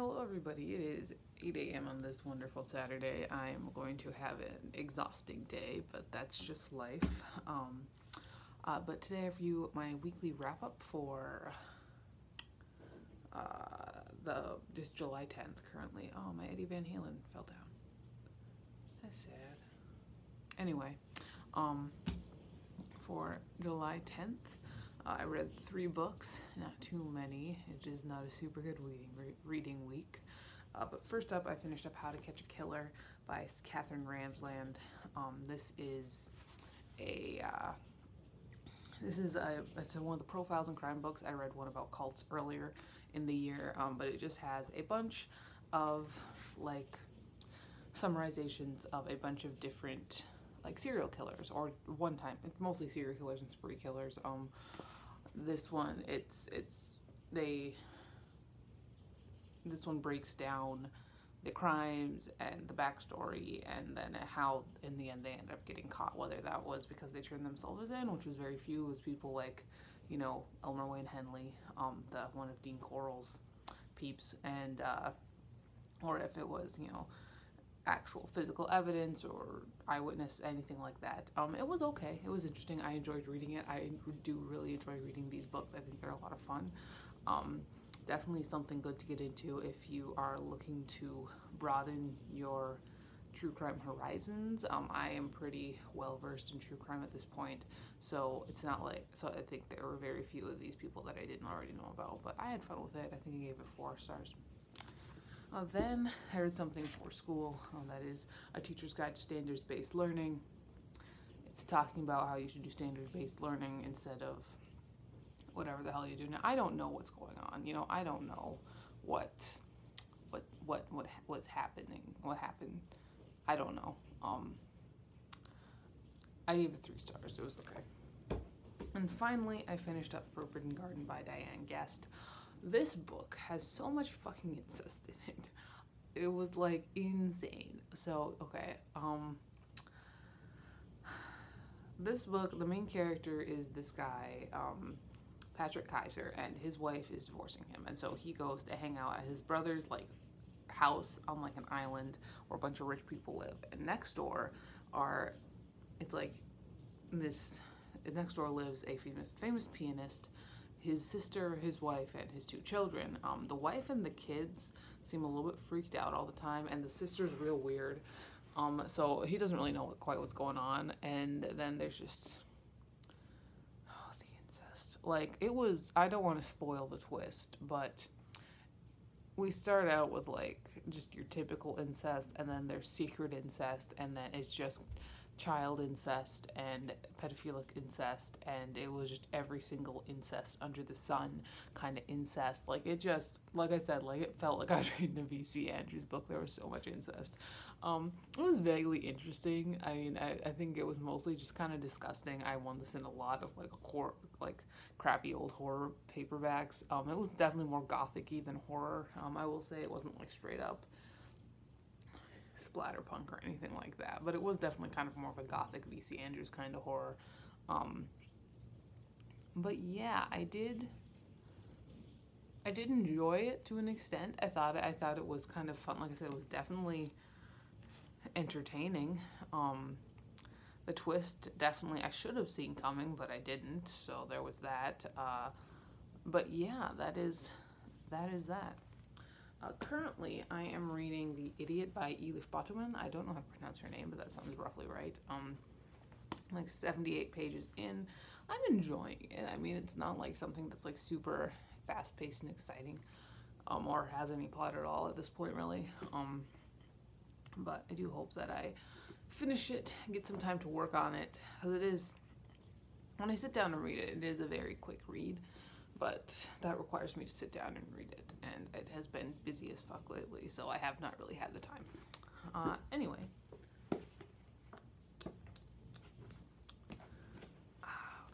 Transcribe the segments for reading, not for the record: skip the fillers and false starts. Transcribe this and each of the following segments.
Hello everybody, it is 8 a.m. on this wonderful Saturday. I am going to have an exhausting day, but that's just life. But today I have for you my weekly wrap-up for just July 10th currently. Oh, my Eddie Van Halen fell down. That's sad. Anyway, for July 10th, I read 3 books, not too many. It is not a super good reading week. But first up, I finished up How to Catch a Killer by Katherine Ramsland. This is one of the profiles in crime books. I read one about cults earlier in the year, but it just has a bunch of like summarizations of a bunch of different like serial killers, or it's mostly serial killers and spree killers. This one this one breaks down the crimes and the backstory, and then how in the end they end up getting caught, whether that was because they turned themselves in, which was very few. It was people like, you know, Elmer Wayne Henley, one of Dean Corll's peeps, and or if it was, you know, actual physical evidence or eyewitness, anything like that. It was okay. It was interesting. I enjoyed reading it. I do really enjoy reading these books. I think they're a lot of fun. Definitely something good to get into if you are looking to broaden your true crime horizons. I am pretty well versed in true crime at this point, so it's not like, I think there were very few of these people that I didn't already know about, but I had fun with it. I think I gave it 4 stars. Then I read something for school, that is A Teacher's Guide to Standards-Based Learning. It's talking about how you should do standards-based learning instead of whatever the hell you do. Now, I don't know what's going on. You know, I don't know what's happening. What happened? I don't know. I gave it 3 stars. It was okay. And finally, I finished up Forbidden Garden by Diane. This book has so much fucking incest in it. It was like insane. So, okay, this book, the main character is this guy, Patrick Kaiser, and his wife is divorcing him, and so he goes to hang out at his brother's like house on like an island where a bunch of rich people live, and next door lives a famous pianist, his sister, his wife, and his 2 children. The wife and the kids seem a little bit freaked out all the time, and the sister's real weird. So he doesn't really know quite what's going on, and then there's just the incest. Like, it was, I don't want to spoil the twist, but we start out with like just your typical incest, and then there's secret incest, and then it's just child incest and pedophilic incest, and it was just every single incest under the sun kind of incest. Like, it just, like I said, like it felt like I was reading a V.C. Andrews book. There was so much incest. It was vaguely interesting. I mean, I think it was mostly just kind of disgusting. I won this in a lot of like crappy old horror paperbacks. It was definitely more gothic-y than horror. I will say it wasn't like straight up splatterpunk or anything like that, but it was definitely kind of more of a gothic V.C. Andrews kind of horror. But yeah, I did enjoy it to an extent. I thought it was kind of fun. Like I said, it was definitely entertaining. The twist, definitely I should have seen coming, but I didn't, so there was that. But yeah, that is that. Currently, I am reading The Idiot by Elif Batuman. I don't know how to pronounce her name, but that sounds roughly right. Like 78 pages in. I'm enjoying it. I mean, it's not like something that's like super fast-paced and exciting, or has any plot at all at this point, really. But I do hope that I finish it, get some time to work on it, because it is, when I sit down and read it, it is a very quick read. But that requires me to sit down and read it, and it has been busy as fuck lately, so I have not really had the time. Anyway.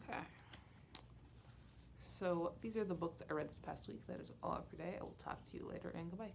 Okay. So these are the books that I read this past week. That is all for today. I will talk to you later, and goodbye.